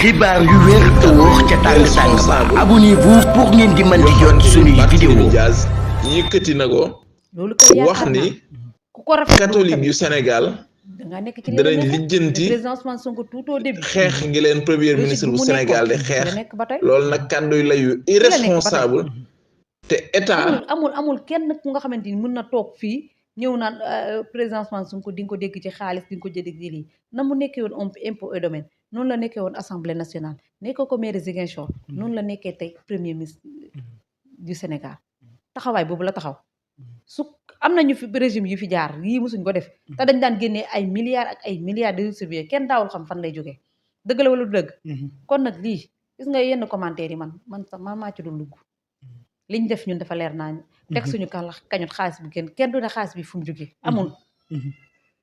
xibaar yu wér te wóor ca tàng tàng ba abonnez-vous pour ngeen di mën di jot suñuy vidéo. Diaz yëkkati na ko loolu kay wax yaakaar ni naa ku ko rafetlu catholique yu Sénégal da nga nekk ci danañ leneen lijjanti le président Ousmane Sonko tout au début xeex ngi leen premier logique ministre bi bu mu Sénégal di nekkoon ci xeex la nekk ba tey loolu nag kàddu la yu ci la nekk ba tey irresponsable te état amul kenn ku nga xamante ni mën na toog fii ñëw naan président Ousmane Sonko di nga ko dégg ci xaalis di nga ko dégg ci lii na mu nekkee woon impôt et domaine noonu la nekkee woon assemblée nationale nekkee ko maire Ziguinchor noonu la nekkee tey premier ministre du Sénégal taxawaay boobu la taxaw su am nañu fi régime yu fi jaar yii mosuñ ko def te dañ daan génnee ay milliards ak ay milliards de distribué kenn daawul xam fan lay jógee dëgg la wala du dëgg kon nag lii gis nga yenn commentaire yi man sax maa ci dul dugg liñ def ñun dafa leer naa ñu teg suñu kañot xaalis bi kenn du ne xaalis bi fu mu jógee amul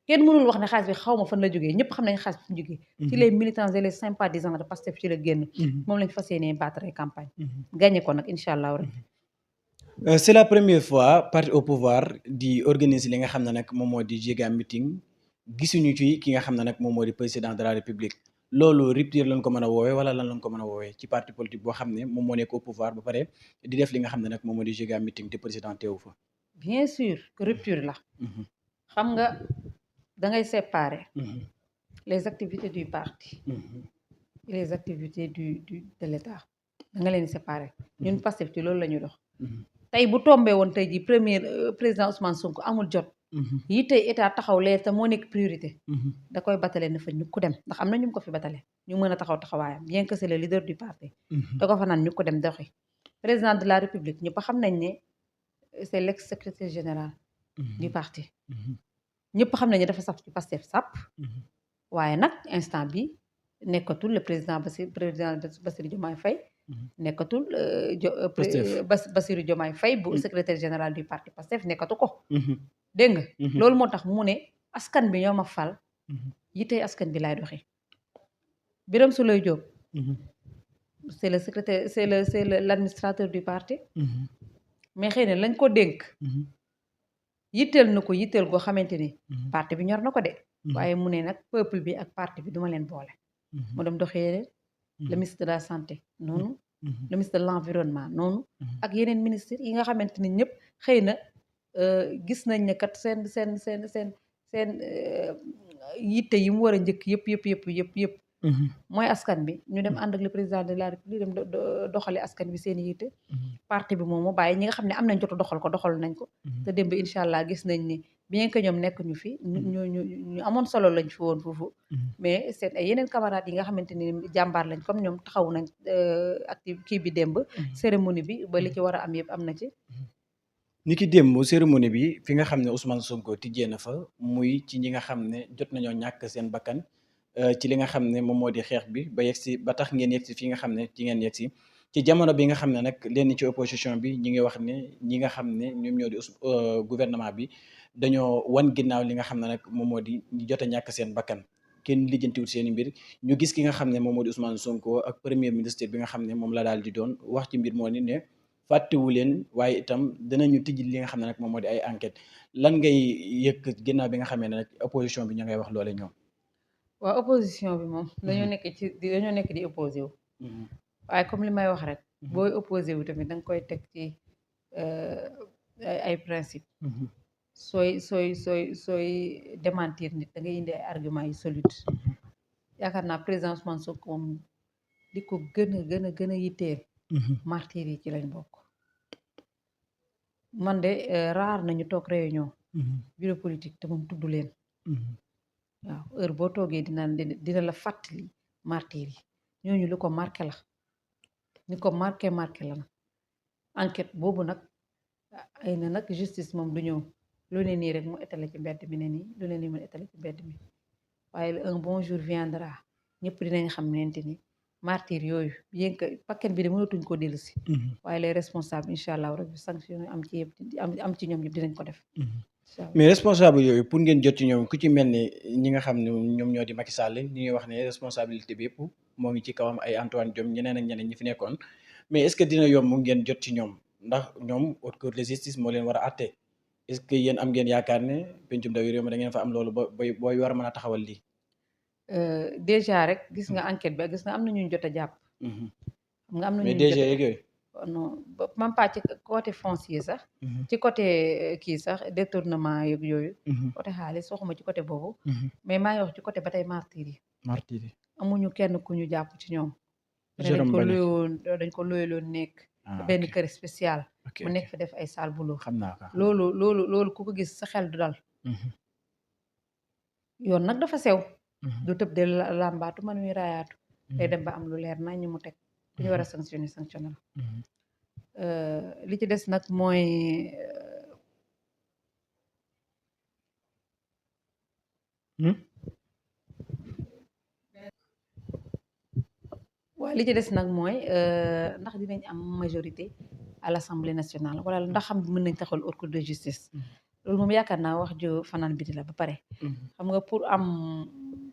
kenn mënul wax ne xaalis bi xaw ma fan la jógee ñëpp xam nañ xaalis bi fu mu jógee ci les militants et les sympathisants de Pastef ci la génn moom lañ fas yéenee battre campagne gagné ko nag incha allah rabbi c'est la première fois parti au pouvoir di organiser li nga xam ne nag moom moo di giga meeting gisuñu ci ki nga xam ne nag moom moo di président de la république loolu rupture lañ ko mën a woowee wala lan lañ ko mën a woowee ci parti politique boo xam ne moom moo nekk au pouvoir ba pare di def li nga xam ne nag moom moo di giga meeting te président teewu fa. bien sûr que rupture la xam nga da ngay séparer les activités du parti et les activités de l'État da nga leen séparer ñun Pastef ci loolu la ñuy dox tey bu tombé woon tey ji président Ousmane Sonko amul jot yi tey état taxaw leer te moo nekk priorité da koy batale na fa ñu ko dem ndax am na ñu ko fi batale ñu mën a taxawaayam bien que c'est le leader du parti da ko fa naan ñu ko dem doxi président de la république ñëpp xam nañ ne c'est l'ex-secrétaire général du parti ñëpp xam nañ ne dafa saf ci Pastef sàpp waaye nag instant bi nekkatul le président Bassirou Diomaye Faye nekkatul Bassirou Diomaye Faye bu secrétaire général du parti Pastef nekkatu ko dégg nga loolu moo tax mu ne askan bi ñoo ma fal yitey askan bi laay doxee Birame Souleye Diop c'est le secrétaire c'est l'administrateur du parti mais xëy na lañ ko dénk yitteel na ko yitteel goo xamante ni parti bi ñor na ko de waaye mu ne nag peuple bi ak parti bi duma leen boole mu dem doxee le ministre de la santé noonu le ministre de l'environnement noonu ak yeneen ministre yi nga xamante ni ñëpp xëy na gis nañ ne kat seen yitte yi mu war a njëkk yëpp mooy askan bi ñu dem ànd ak le président de la république dem doxale askan bi seen yitte parti bi moom mu bàyyi ñi nga xam ne am nañ jotu doxal nañ ko te démb incha allah gis nañ ni bien que ñoom nekk ñu fi ñu amoon solo lañ fi woon foofu mais seen ay yeneen camarades yi nga xamante ni jàmbaar lañ comme ñoom taxaw nañ kii bi démb cérémonie bi ba li ci war a am yëpp am na ci ni ki démb cérémonie bi fi nga xam ne Ousmane Sonko tijjee na fa muy ci ñi nga xam ne jot nañoo ñàkk seen bakkan ci li nga xam ne moom moo di xeex bi ba yegsi ba tax ngeen yegsi fi nga xam ne ci ngeen yegsi ci jamono bi nga xam ne nag leen ci opposition bi ñi ngi wax ne ñi nga xam ne ñoom ñoo di gouvernement bi dañoo wan ginnaaw li nga xam ne nag moom moo di ñu jot a ñàkk seen bakkan kenn lijjantiwul seen i mbir ñu gis ki nga xam ne moom moo di Ousmane Sonko ak premier ministre bi nga xam ne moom la daal di doon wax ci mbir moo ni ne fàttewu leen waaye itam danañu tijji li nga xam ne nag moom moo di ay enquête lan ngay yëkk ginnaaw bi nga xamee ne nag opposition bi ñu ngay wax loole ñoom. waaw opposition bi moom dañoo nekk di opposé wu waaye comme li may wax rek booy opposé wu tamit da nga koy teg ci ay principe sooy démentir nit da ngay indi ay arguments yu solide yaakaar naa président Ousmane Sonko moom li ko gën a yitteel martyr yi ci lañ bokk man de rare nañu toog réunion bureau politique te moom tudd leen waaw heure boo toogee dina la fàttali martyr yi ñooñu lu ko marqué la ñu ko marqué la nag enquête boobu nag ay na nag justice moom du ñëw lu ne nii rek mu étalé ci mbedd mi ne nii lu ne nii mu étalé ci mbedd mi waaye un bon jour viendra ñëpp dinañ xam nente ni martyr yooyu bien que paquet bi de mënatuñ ko dellu si waaye les responsables incha allah rabbi sanction am ci yëpp am ci ñoom yëpp dinañ ko def mais responsable yooyu pour ngeen jot ci ñoom ku ci mel ni ñi nga xam ne ñoom ñoo di Macky Sall ñi ngi wax ne responsabilité bi yëpp moo ngi ci kawam ay Antoine Diome ñeneen ak ñeneen ñi fi nekkoon mais est-ce que dina yomb ngeen jot ci ñoom ndax ñoom haute cour de justice moo leen war a àtte est-ce que yéen am ngeen yaakaar ne pencum ndawi réew mi da ngeen fa am loolu booy war a mën a taxawal lii déjà rek gis nga enquête bi gis nga am na ñu jot a jàpp. xam nga am na mais ñu DG jot a yeeg yooyu. non même pas ci côté foncier sax. ci côté kii sax détournement yeeg yooyu. côté xaalis waxuma ci côté boobu. mais maa ngi wax ci côté ba tey martyr yi. martyr yi. amuñu kenn ku ñu jàpp ci ñoom. Jérôme Bale dañ ko luyeloon nekk. benn kër spécial. mu nekk fa def ay sale boulot. xam naa ko loolu ku ko gis sa xel du dal. yoon nag dafa sew. du tëb de làmbaatu man muy raayaatu. day dem ba am lu leer nañ ñu mu teg ku ñu war a sanctionné li ci des nag mooy waaw li ci des nag mooy ndax dinañ am majorité à l'Assemblée nationale wala ndax xam mën nañ taxawal haute cour de justice loolu moom yaakaar naa wax ju fanaan biti la ba pare xam nga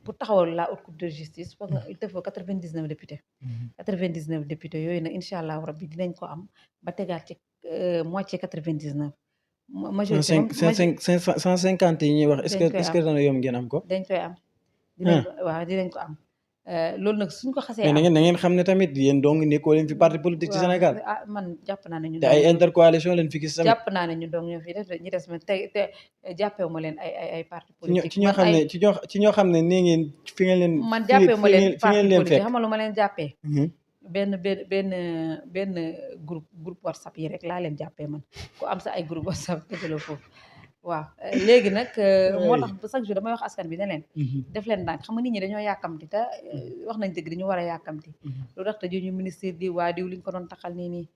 pour taxawal la haute cour de justice foog nga il te faut 99 députés 99 députés yooyu nag incha allah rabbi dinañ ko am ba tegaat ci moitié 99 majorité 150 yi ñuy wax est-ce que dana yomb ngeen am ko dañ koy am dinañ ko am loolu nag suñ ko xasee mais na ngeen xam ne tamit yéen dong nekkoo leen fi parti politique ci Sénégal man jàpp naa ne ñu te ay intercoalition leen fi gis tamit jàpp naa ne ñu dong ñoo fi def ñi des ma te jàppewu ma leen ay parti politique ci ñoo xam ne nee ngeen fi ngeen leen man jàppewu ma leen parti politique fekk xam nga lu ma leen jàppee benn groupe WhatsApp yi rek laa leen jàppee man ku am sa ay groupe WhatsApp dëgg foofu waaw léegi nag moo tax chaque jour damay wax askan bi ne leen def leen ndànk xam nga nit ñi dañoo yàkkamti te wax nañ dëgg dañu war a yàkkamti lu tax te ñu ministre di waa diw liñ ko doon taxal nii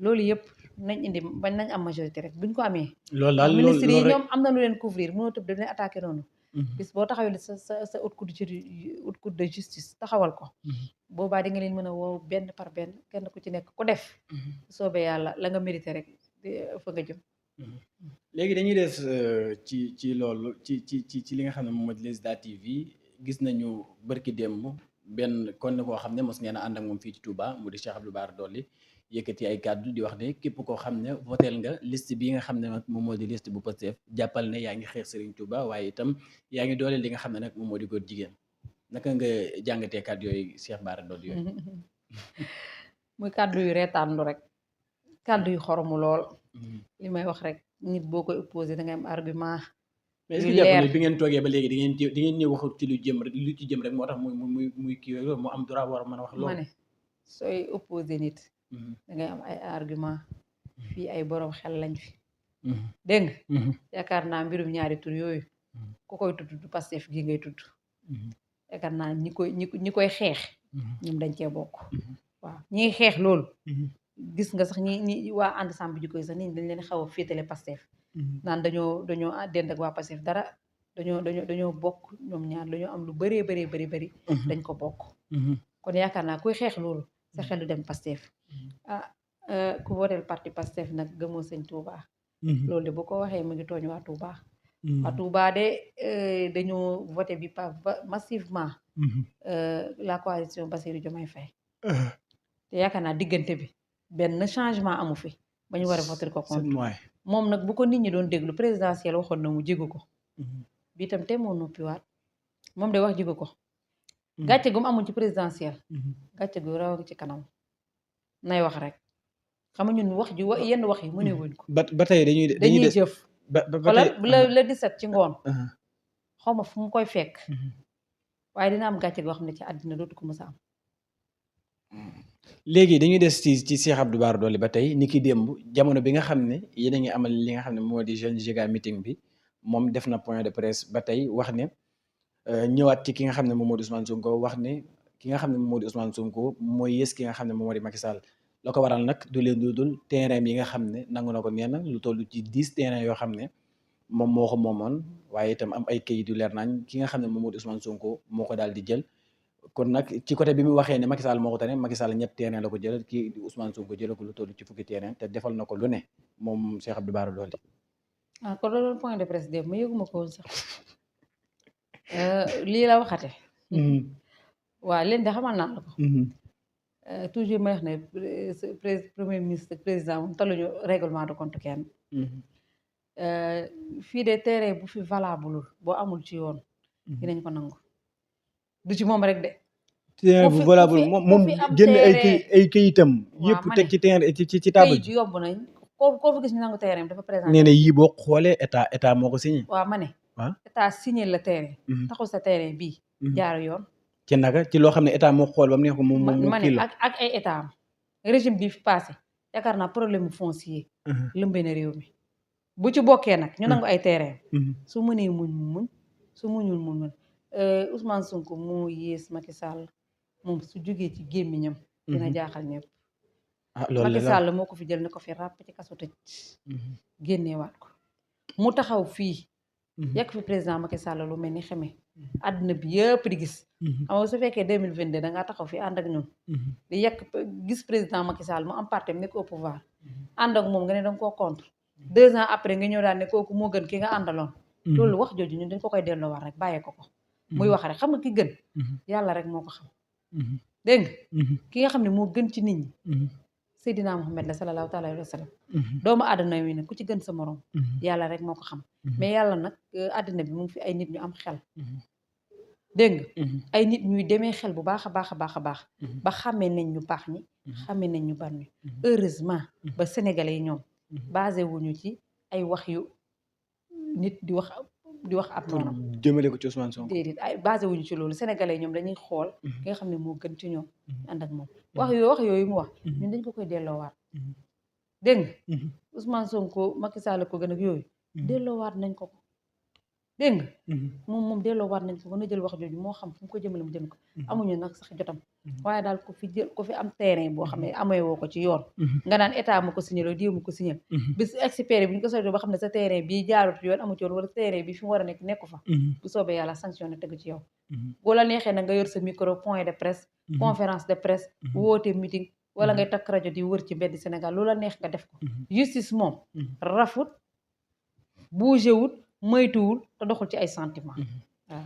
loolu yëpp nañ indi bañ nañ am majorité rek buñ ko amee loolu daal ministre yi ñoom am na lu leen couvrir mënoo tëb dañ leen attaqué noonu bis boo taxawee sa haute cour de justice taxawal ko boobaa di nga leen mën a woo benn par benn kenn ku ci nekk ku def soobee yàlla la nga mérité rek fa nga jëm léegi dañuy des ci loolu ci li nga xam ne moom mooy législative yi gis nañu bërki démb benn kon koo xam ne mos ngeen a ànd ak moom fii ci Touba mu di Cheikh Abdou Bara Dolly yëkkati ay kàddu di wax ne képp koo xam ne votel nga liste bi nga xam ne nag moom moo di liste bu Pastef jàppal ne yaa ngi xeex Serigne Touba waaye itam yaa ngi dooleel li nga xam ne nag moom moo di góor jigéen naka nga jàngatee kàddu yooyu Cheikh Bara Dolly yooyu muy kàddu yu reetaanlu rek kàddu yu xoromu lool li may wax rek nit boo koy opposé da ngay am argument mais est-ce que jàpp ne bi ngeen toogee ba léegi di ngeen ñëw waxu ci lu ci jëm rek moo tax muy kii yooyu mu am droit war a mën a wax loolu ma ne sooy opposé nit da ngay am ay argument fii ay borom xel lañ fi dégg nga yaakaar naa mbirum ñaari tur yooyu ku koy tudd du Pastef gi ngay tudd yaakaar naa ñi koy xeex ñoom dañ cee bokk waaw ñi ngi xeex loolu gis nga sax ñi waa ànd sàmm ji koy sax nit ñi dañ leen xaw a féetale Pastef naan dañoo dend ak waa Pastef dara dañoo bokk ñoom ñaar dañoo am lu bëree bëri dañ ko bokk kon yaakaar naa kuy xeex loolu sa xel du dem Pastef ku woteel parti Pastef nag gëmoo sëñ Touba loolu de bu ko waxee mu ngi tooñ waa Touba waa Touba de dañoo voté bi massivement la coalition Bassirou Diomaye Faye te yaakaar naa diggante bi benn changement amu fi ba ñu war a voter ko contre moom nag bu ko nit ñi doon déglu présidentiel waxoon na mu jigu ko bi itam te moo noppiwaat moom de wax jigu ko gàcce gu mu amul ci présidentiel gàcce gu raw ci kanam nay wax rek xam nga ñun wax ji yenn wax yi mëne wuñ ko ba tey dañuy jëf wala le 17 ci ngoon xaw ma fu mu koy fekk waaye dina am gàcce goo xam ne ci àddina dootu ko mës a am léegi dañuy des ci Cheikh Abdou Bara Dolly ba tey ni ki démb jamono bi nga xam ne yéen a ngi amal li nga xam ne moo di jeune giga meeting bi moom def na point de presse ba tey wax ne ñëwaat ci ki nga xam ne moom moo di Ousmane Sonko wax ne ki nga xam ne moom moo di Ousmane Sonko mooy yées ki nga xam ne moom moo di Macky Sall la ko waral nag du leen dul terrain yi nga xam ne nangu na ko nee na lu toll ci 10 terrain yoo xam ne moom moo ko moomoon waaye itam am ay kayit yu leer nañ ki nga xam ne moom moo di Ousmane Sonko moo ko daal di jël kon nag ci côté bi mu waxee ne Macky Sall moo ko tane Macky Sall ñett terrain la ko jëlal kii di Ousmane Sonko jëlal ko lu toll ci fukki terrain te defal na ko lu ne moom Cheikh Abdou Bara Dolly kon loolu point de presse def ma yëguma ko woon sax lii la waxate waaw leen de xamal naa la ko toujours may wax ne premier ministre président moom taluñu règlement de compte kenn fii de terrain bu fi valable boo amul ci yoon dinañ ko nangu du ci moom rek de. terrain bu valable moom génn ay këyitam yëpp teg ci terrain ci table këyit yomb nañ koo fi gis ñu nangu terrain dafa présenté. nee na yii boo xoolee état moo ko signé. waaw ma ne. waaw état signé la terrain. taxul sa terrain bii. jaar yoon. ci naka ci loo xam ne état moo xool ba mu neex ko moom ma ne ak ay état am régime bi fi passé yaakaar naa problème mu foncier. lëmbee na réew mi bu ci bokkee nag ñu nangu ay terrain. su mënee muñ su muñul muñ Ousmane Sonko moo yées Macky Sall moom su jógee ci gémmiñam dina jaaxal ñëpp. loolu Macky Sall moo ko fi jël ne ko fi ràpp ci kaso tëj. génneewaat ko mu taxaw fii. yàgg fi président Macky Sall lu mel ni xeme. àdduna bi yëpp di gis. xam nga su fekkee 2022 da ngaa taxaw fii ànd ak ñun. di yàgg gis président Macky Sall mu am parti am nekk au pouvoir. ànd ak moom nga ne danga koo contre. 2 ans après nga ñëw daal ne kooku moo gën ki nga àndaloon. loolu wax jooju ñun dañ ko koy delloo war rek bàyyee ko. muy wax rek xam nga ki gën. yàlla rek moo ko xam. dégg nga ki nga xam ne moo gën ci nit ñi. Seydina Muhammad la sallallahu taala alayhi wa sallam. doomu àdduna wi nag ku ci gën sa morom. yàlla rek moo ko xam. mais yàlla nag àddina bi mu ngi fi ay nit ñu am xel. dégg nga ay nit ñuy demee xel bu baax a baax a baax a baax. ba xàmmee nañ ñu baax ñi. xàmmee nañ ñu ban ñi. heureusement ba sénégalais yi ñoom. basé wuñu ci ay wax yu nit di wax ab noonu. jëmale ko ci Ousmane Sonko. déedéet ay basé wuñu ci loolu sénégalais yi ñoom dañuy xool. ki nga xam ne moo gën ci ñoom. ànd ak moom wax yooyu mu wax. ñun dañ ko koy delloowaat. dégg nga Ousmane Sonko Macky Sall ko gën ak yooyu. delloowaat nañ ko. dégg nga moom delloowaat nañ ko na jël wax jooju moo xam fu mu ko jëmale mu jëm ko. amuñu nag sax jotam. waaye daal ku fi am terrain boo xam ne amee woo ko ci yoon. nga naan état ma ko signalé diw ma ko signalé. bis expert bi ñu ko soobee ba xam ne sa terrain bii jaarut yoon amu ci yoon wala terrain bi fi mu war a nekku fa. bu soobee yàlla sanction na tegu ci yow. boo la neexee nag nga yor sa micro point de presse. conférence de presse. woote meeting. wala ngay takk rajo di wër ci mbedd Sénégal loola neex nga def ko. justice moom. rafut bougé wut moytuwul te doxul ci ay sentiment waaw.